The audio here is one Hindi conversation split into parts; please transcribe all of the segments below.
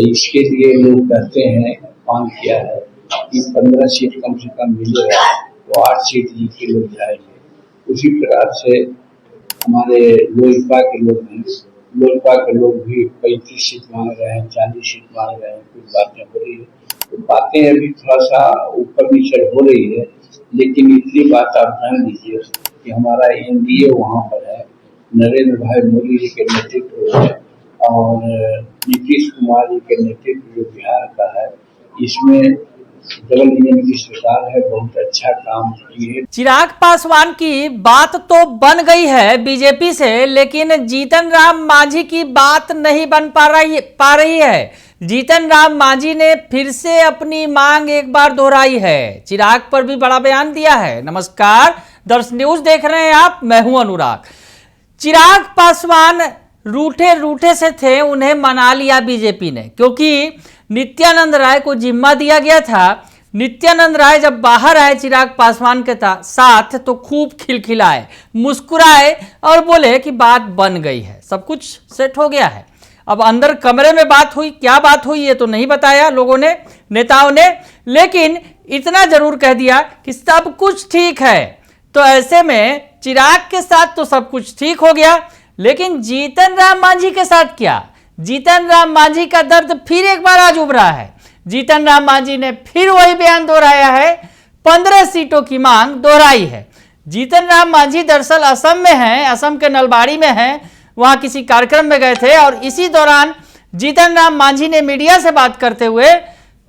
तो इसके लिए लोग कहते हैं, मांग किया है कि 15 सीट कम से कम मिलेगा तो 8 सीट जीत के लोग जाएंगे। उसी प्रकार से हमारे लोजपा के लोग हैं, लोजपा के लोग भी 35 सीट मांग रहे हैं, 40 सीट मांग रहे हैं, कुछ बातें हो रही है। तो बातें अभी थोड़ा सा ऊपर नीचे हो रही है, लेकिन इतनी बात आप जान लीजिए कि हमारा एनडीए वहाँ पर है, नरेंद्र भाई मोदी जी के नेतृत्व में और नीतीश कुमार जी के नेतृत्व जो बिहार का है, इसमें डबल इंजन की सरकार है, बहुत अच्छा काम की है। चिराग पासवान की बात तो बन गई है बीजेपी से, लेकिन जीतन राम मांझी की बात नहीं बन पा रही है। जीतन राम मांझी ने फिर से अपनी मांग एक बार दोहराई है, चिराग पर भी बड़ा बयान दिया है। नमस्कार, दर्श न्यूज देख रहे हैं आप, मैं हूं अनुराग। चिराग पासवान रूठे से थे, उन्हें मना लिया बीजेपी ने, क्योंकि नित्यानंद राय को जिम्मा दिया गया था। नित्यानंद राय जब बाहर आए चिराग पासवान के साथ तो खूब खिलखिलाए, मुस्कुराए और बोले कि बात बन गई है, सब कुछ सेट हो गया है। अब अंदर कमरे में बात हुई, क्या बात हुई ये तो नहीं बताया लोगों ने, नेताओं ने, लेकिन इतना जरूर कह दिया कि सब कुछ ठीक है। तो ऐसे में चिराग के साथ तो सब कुछ ठीक हो गया, लेकिन जीतन राम मांझी के साथ क्या? जीतन राम मांझी का दर्द फिर एक बार आज उभरा है। जीतन राम मांझी ने फिर वही बयान दोहराया है, 15 सीटों की मांग दोहराई है। जीतन राम मांझी दरअसल असम में हैं, असम के नलबाड़ी में हैं, वहां किसी कार्यक्रम में गए थे और इसी दौरान जीतन राम मांझी ने मीडिया से बात करते हुए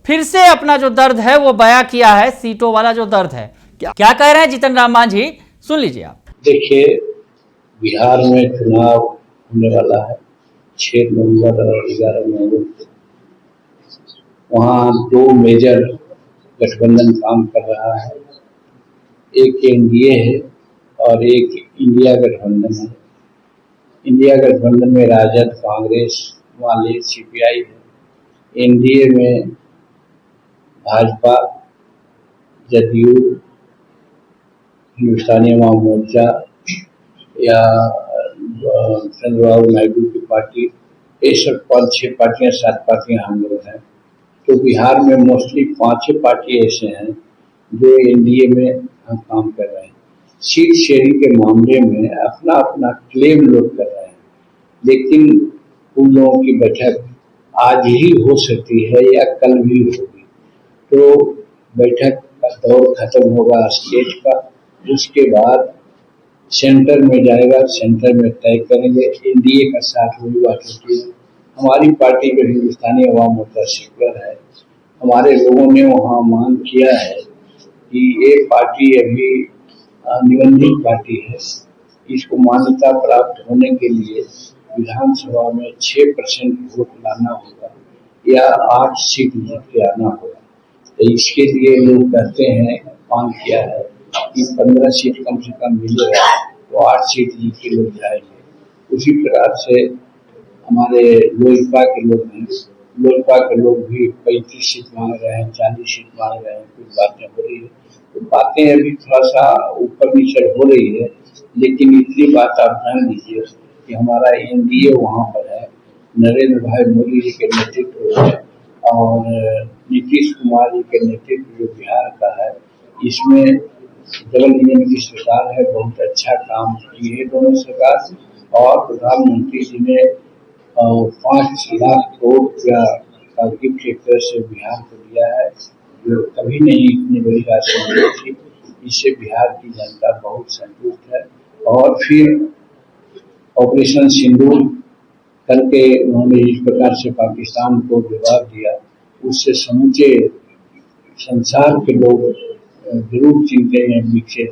फिर से अपना जो दर्द है वो बयां किया है, सीटों वाला जो दर्द है। क्या कह रहे हैं जीतन राम मांझी, सुन लीजिए आप। देखिए, बिहार में चुनाव होने वाला है 6 नवंबर और 11 नवंबर। वहाँ 2 मेजर गठबंधन काम कर रहा है, एक एनडीए है और एक इंडिया गठबंधन है। इंडिया गठबंधन में राजद, कांग्रेस, वाले सीपीआई है। एनडीए में भाजपा, जदयू, हिंदुस्तानी अवाम मोर्चा या चंद्रबाबू नायडू की पार्टी, ये सब 5-6 पार्टियां, 7 पार्टियां हम लोग हैं। तो बिहार में मोस्टली 5-6 पार्टी ऐसे हैं जो एनडीए में हम काम कर रहे हैं। सीट शेयरिंग के मामले में अपना अपना क्लेम लोग कर रहे हैं, लेकिन उन लोगों की बैठक आज ही हो सकती है या कल भी होगी। तो बैठक का दौर खत्म होगा स्टेज का, उसके बाद सेंटर में जाएगा, सेंटर में तय करेंगे। एनडीए का साथ वही बात होती है। हमारी पार्टी जो हिंदुस्तानी अवाम मोर्चा सेक्युलर है, हमारे लोगों ने वहाँ मांग किया है कि ये पार्टी अभी निबंधित पार्टी है, इसको मान्यता प्राप्त होने के लिए विधानसभा में 6% वोट लाना होगा या 8 सीट जीत के आना होगा। तो इसके लिए लोग कहते हैं, मांग किया है कि 15 सीट कम से कम मिलेगा तो 8 सीट जीत के लोग जाएंगे। उसी प्रकार से हमारे लोजपा के लोग हैं, लोजपा के लोग भी 35 सीट मांग रहे हैं, 40 सीट मांग रहे हैं, कुछ बातें हो रही है। तो बातें अभी थोड़ा सा ऊपर नीचे हो रही है, लेकिन इतनी बात आप जान लीजिए कि हमारा एनडीए वहाँ पर है, नरेंद्र भाई मोदी जी के नेतृत्व में और नीतीश कुमार जी के नेतृत्व जो बिहार का है, इसमें डबल इंजन की सरकार है, बहुत अच्छा काम की है दोनों सरकार। और प्रधानमंत्री जी ने 5 लाख करोड़ का गिफ्ट एक तरह से बिहार को दिया है, जो कभी नहीं इतनी बड़ी राशि मिली थी। इससे बिहार की जनता बहुत संतुष्ट है। और फिर ऑपरेशन सिंदूर करके उन्होंने इस प्रकार से पाकिस्तान को जवाब दिया, उससे समूचे संसार के लोग जरूर चिंतित हैं, विकसित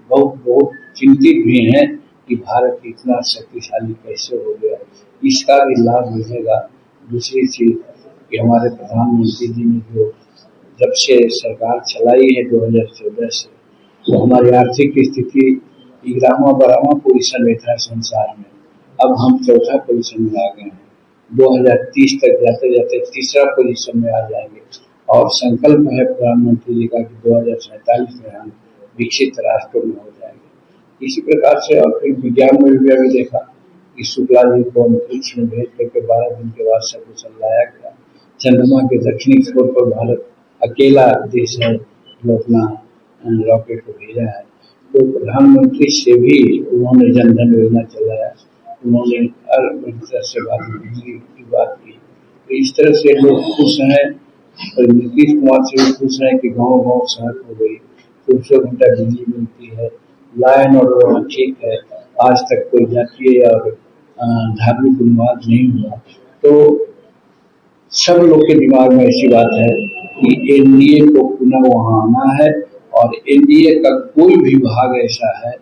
बहुत चिंतित भी हैं कि भारत इतना शक्तिशाली कैसे हो गया। इसका भी लाभ मिलेगा। दूसरी चीज कि हमारे प्रधानमंत्री जी ने जो जब से सरकार चलाई है 2014 से, तो हमारी आर्थिक स्थिति 11वां पोजीशन में था संसार में, अब हम 4था पोजीशन में आ गए हैं। 2030 तक जाते जाते 3रा पोजीशन में आ जाएंगे। और संकल्प है प्रधानमंत्री जी का कि 2047 में हम विकसित राष्ट्र में हो जाएंगे। इसी प्रकार से और फिर विज्ञान में भी अभी देखा कि शुक्ला जी को अंतरिक्ष में भेज करके 12 दिन के बाद सकुशल लाया गया। चंद्रमा के दक्षिणी छोर पर भारत अकेला देश है जो अपना रॉकेट को भेजा है। तो प्रधानमंत्री से भी उन्होंने जनधन योजना चलाया, उन्होंने हर तरह से बिजली की बात की। तो इस तरह से लोग खुश हैं और नीतीश कुमार से भी खुश हैं कि गाँव गाँव सड़क हो गई, 24 घंटा बिजली मिलती है, लाइन ऑर्डर ठीक है, आज तक कोई जातीय और धार्मिक उन्माद नहीं हुआ। तो सब लोग के दिमाग में ऐसी बात है कि एनडीए को पुनः वहां आना है और एनडीए का कोई भी भाग ऐसा है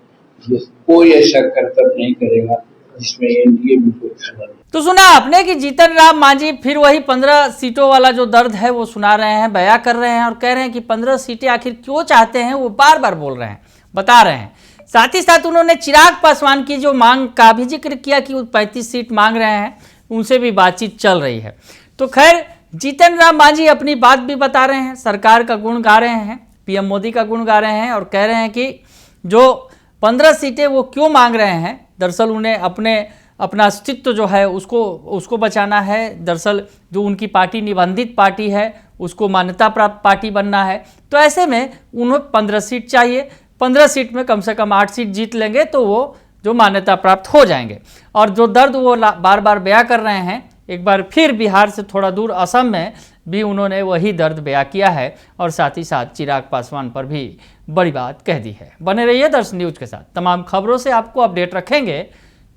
जो कोई ऐसा कर्तव्य नहीं करेगा जिसमें एनडीए में कोई खलल। तो सुना आपने कि जीतन राम मांझी फिर वही 15 सीटों वाला जो दर्द है वो सुना रहे हैं, बयां कर रहे हैं और कह रहे हैं कि 15 सीटें आखिर क्यों चाहते हैं, वो बार बार बोल रहे हैं, बता रहे हैं। साथ ही साथ उन्होंने चिराग पासवान की जो मांग का भी जिक्र किया कि वो 35 सीट मांग रहे हैं, उनसे भी बातचीत चल रही है। तो खैर जीतन राम मांझी अपनी बात भी बता रहे हैं, सरकार का गुण गा रहे हैं, पीएम मोदी का गुण गा रहे हैं और कह रहे हैं कि जो 15 सीटें वो क्यों मांग रहे हैं, दरअसल उन्हें अपना अस्तित्व जो है उसको बचाना है। दरअसल जो उनकी पार्टी निबंधित पार्टी है उसको मान्यता प्राप्त पार्टी बनना है। तो ऐसे में उन्हें 15 सीट चाहिए, 15 सीट में कम से कम 8 सीट जीत लेंगे तो वो जो मान्यता प्राप्त हो जाएंगे। और जो दर्द वो बार बार बयां कर रहे हैं, एक बार फिर बिहार से थोड़ा दूर असम में भी उन्होंने वही दर्द बयां किया है और साथ ही साथ चिराग पासवान पर भी बड़ी बात कह दी है। बने रहिए दर्शन न्यूज के साथ, तमाम खबरों से आपको अपडेट रखेंगे।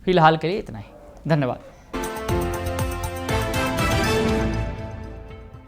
फिलहाल के लिए इतना ही, धन्यवाद।